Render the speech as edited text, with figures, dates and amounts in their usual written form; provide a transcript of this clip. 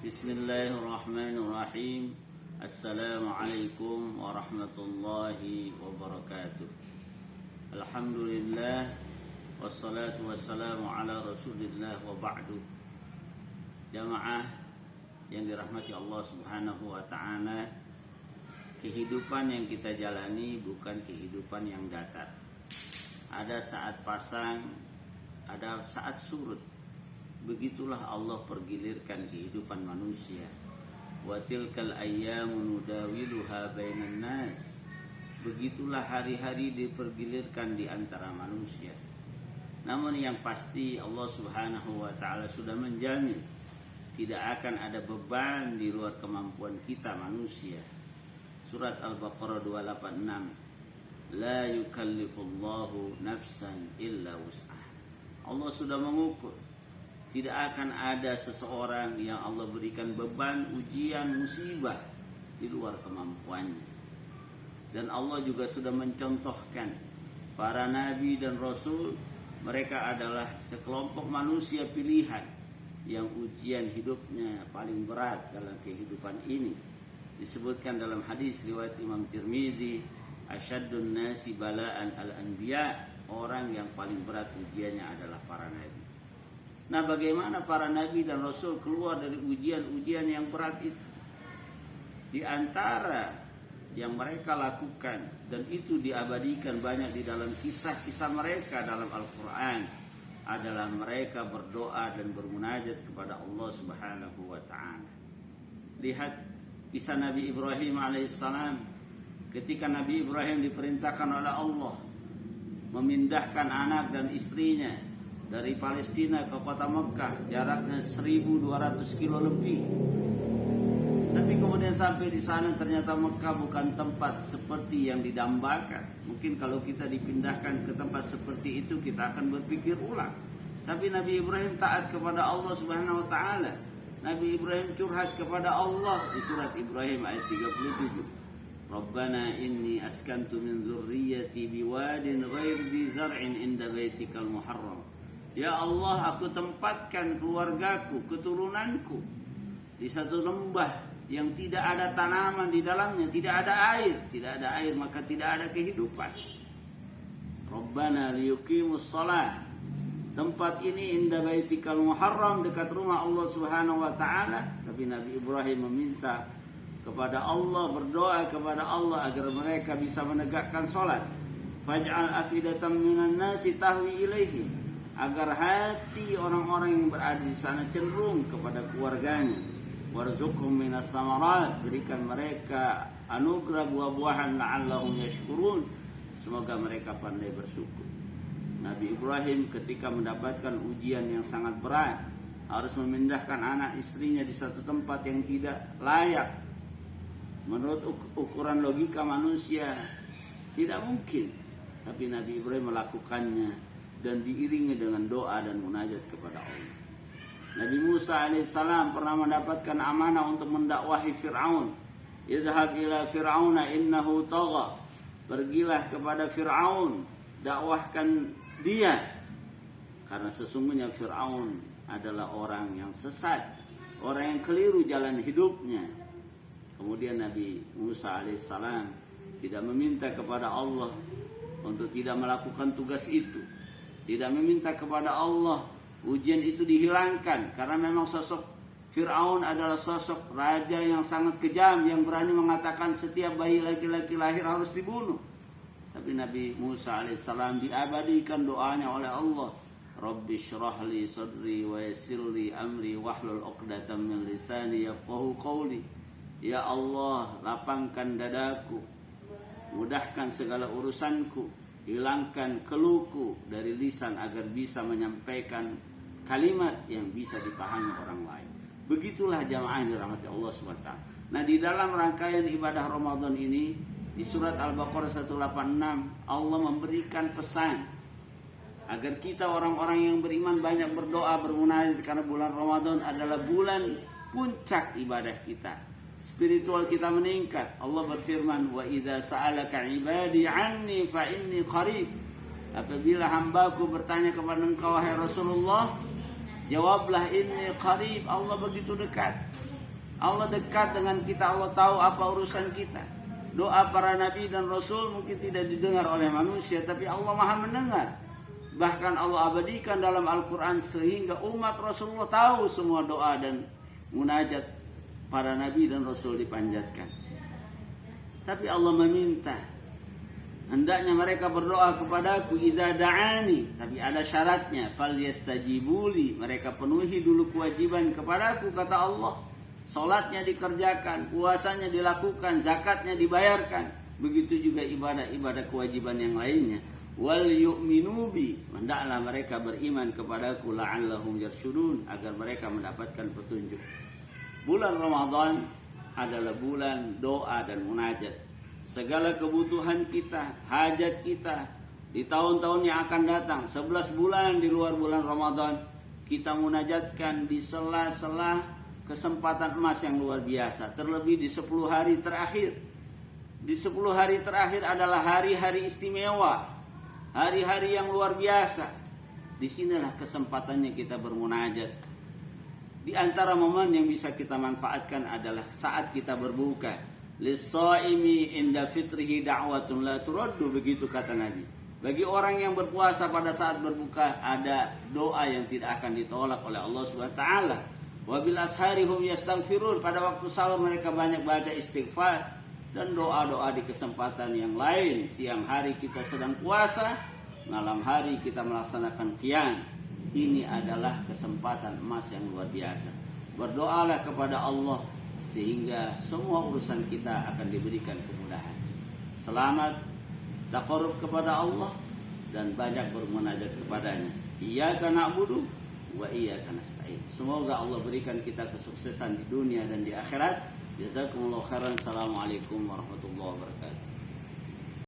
Bismillahirrahmanirrahim. Assalamualaikum warahmatullahi wabarakatuh. Alhamdulillah, wassalatu wassalamu ala rasulillah wa ba'du. Jamaah yang dirahmati Allah subhanahu wa ta'ala, kehidupan yang kita jalani bukan kehidupan yang datar. Ada saat pasang, ada saat surut. Begitulah Allah pergilirkan kehidupan manusia. Wa tilkal ayyamu nudawiluha bainan nas. Begitulah hari-hari dipergilirkan di antara manusia. Namun yang pasti Allah Subhanahu wa taala sudah menjamin tidak akan ada beban di luar kemampuan kita manusia. Surat Al-Baqarah 286. La yukallifullahu nafsan illa wus'aha. Allah sudah mengukur. Tidak akan ada seseorang yang Allah berikan beban, ujian, musibah di luar kemampuannya. Dan Allah juga sudah mencontohkan para nabi dan rasul, mereka adalah sekelompok manusia pilihan yang ujian hidupnya paling berat dalam kehidupan ini. Disebutkan dalam hadis riwayat Imam Tirmidzi, asyaddun nasi bala'an al-anbiya, orang yang paling berat ujiannya adalah para nabi. Nah, bagaimana para nabi dan rasul keluar dari ujian-ujian yang berat itu? Di antara yang mereka lakukan, dan itu diabadikan banyak di dalam kisah-kisah mereka dalam Al-Quran, adalah mereka berdoa dan bermunajat kepada Allah Subhanahu wa ta'ala. Lihat kisah Nabi Ibrahim alaihissalam. Ketika Nabi Ibrahim diperintahkan oleh Allah memindahkan anak dan istrinya dari Palestina ke kota Mekah, jaraknya 1.200 kilo lebih. Tapi kemudian sampai di sana ternyata Mekah bukan tempat seperti yang didambakan. Mungkin kalau kita dipindahkan ke tempat seperti itu kita akan berpikir ulang. Tapi Nabi Ibrahim taat kepada Allah Subhanahu wa taala. Nabi Ibrahim curhat kepada Allah di surat Ibrahim ayat 37. Rabbana inni askantu min dzurriyyati biwadin ghairi dzi zar'in inda baitikal muharram. Ya Allah, aku tempatkan keluargaku, keturunanku di satu lembah yang tidak ada tanaman di dalamnya, tidak ada air. Tidak ada air maka tidak ada kehidupan. Rabbana liyuqimus shalah. Tempat ini inda baitikal muharram, dekat rumah Allah Subhanahu wa taala. Tapi Nabi Ibrahim meminta kepada Allah, berdoa kepada Allah agar mereka bisa menegakkan salat. Faj'al afidatan minan nasi tahwi ilaihim, agar hati orang-orang yang berada di sana cenderung kepada keluarganya. Warzuqhum minas samarat, berikan mereka anugerah buah-buahan la'allahum yashkurun, semoga mereka pandai bersyukur. Nabi Ibrahim ketika mendapatkan ujian yang sangat berat, harus memindahkan anak istrinya di satu tempat yang tidak layak. Menurut ukuran logika manusia tidak mungkin, tapi Nabi Ibrahim melakukannya dan diiringi dengan doa dan munajat kepada Allah. Nabi Musa alaihissalam pernah mendapatkan amanah untuk mendakwahi Fir'aun. Idhab ila Fir'auna innahu tagha. Pergilah kepada Fir'aun, dakwahkan dia, karena sesungguhnya Fir'aun adalah orang yang sesat, orang yang keliru jalan hidupnya. Kemudian Nabi Musa alaihissalam tidak meminta kepada Allah untuk tidak melakukan tugas itu, tidak meminta kepada Allah ujian itu dihilangkan, karena memang sosok Fir'aun adalah sosok raja yang sangat kejam, yang berani mengatakan setiap bayi laki-laki lahir harus dibunuh. Tapi Nabi Musa alaihissalam diabadikan doanya oleh Allah. Rabbi syrah li sadri wa yassir li amri wahlul 'uqdatam min lisani yafqahu qawli. Ya Allah, lapangkan dadaku, mudahkan segala urusanku, hilangkan keluhku dari lisan agar bisa menyampaikan kalimat yang bisa dipahami orang lain. Begitulah jamaah yang dirahmati Allah SWT. Nah, di dalam rangkaian ibadah Ramadan ini, di surat Al-Baqarah 186, Allah memberikan pesan agar kita orang-orang yang beriman banyak berdoa, bermunajat, karena bulan Ramadan adalah bulan puncak ibadah kita. Spiritual kita meningkat. Allah berfirman, wa idza sa'alaka 'ibadi 'anni fa inni qarib. Apabila hambaku bertanya kepada engkau wahai Rasulullah, jawablah inni qarib, Allah begitu dekat. Allah dekat dengan kita, Allah tahu apa urusan kita. Doa para nabi dan rasul mungkin tidak didengar oleh manusia, tapi Allah Maha mendengar. Bahkan Allah abadikan dalam Al-Quran sehingga umat Rasulullah tahu semua doa dan munajat para nabi dan rasul dipanjatkan. Tapi Allah meminta, hendaknya mereka berdoa kepadaku idza da'ani, tapi ada syaratnya, falyastajibuli, mereka penuhi dulu kewajiban kepadaku, kata Allah. Salatnya dikerjakan, puasanya dilakukan, zakatnya dibayarkan, begitu juga ibadah-ibadah kewajiban yang lainnya. Wal yu'minu bi, hendaklah mereka beriman kepadaku, la'allahum yarsyudun, agar mereka mendapatkan petunjuk. Bulan Ramadan adalah bulan doa dan munajat. Segala kebutuhan kita, hajat kita di tahun-tahun yang akan datang, 11 bulan di luar bulan Ramadan, kita munajatkan di sela-sela kesempatan emas yang luar biasa. Terlebih di 10 hari terakhir. Di 10 hari terakhir adalah hari-hari istimewa, hari-hari yang luar biasa. Disinilah kesempatannya kita bermunajat. Di antara momen yang bisa kita manfaatkan adalah saat kita berbuka. Lis-shaimi inda fitrihi da'watun la turaddu, begitu kata Nabi. Bagi orang yang berpuasa pada saat berbuka ada doa yang tidak akan ditolak oleh Allah Subhanahu wa taala. Wabil ashari hum yastaghfirun, pada waktu sahur mereka banyak baca istighfar dan doa-doa di kesempatan yang lain. Siang hari kita sedang puasa, malam hari kita melaksanakan qiyam. Ini adalah kesempatan emas yang luar biasa. Berdoalah kepada Allah sehingga semua urusan kita akan diberikan kemudahan. Selamat taqarrub kepada Allah dan banyak bermunajat kepadanya. Iyyaka na'budu wa iyyaka nasta'in. Semoga Allah berikan kita kesuksesan di dunia dan di akhirat. Jazakumullahu khairan. Assalamualaikum warahmatullahi wabarakatuh.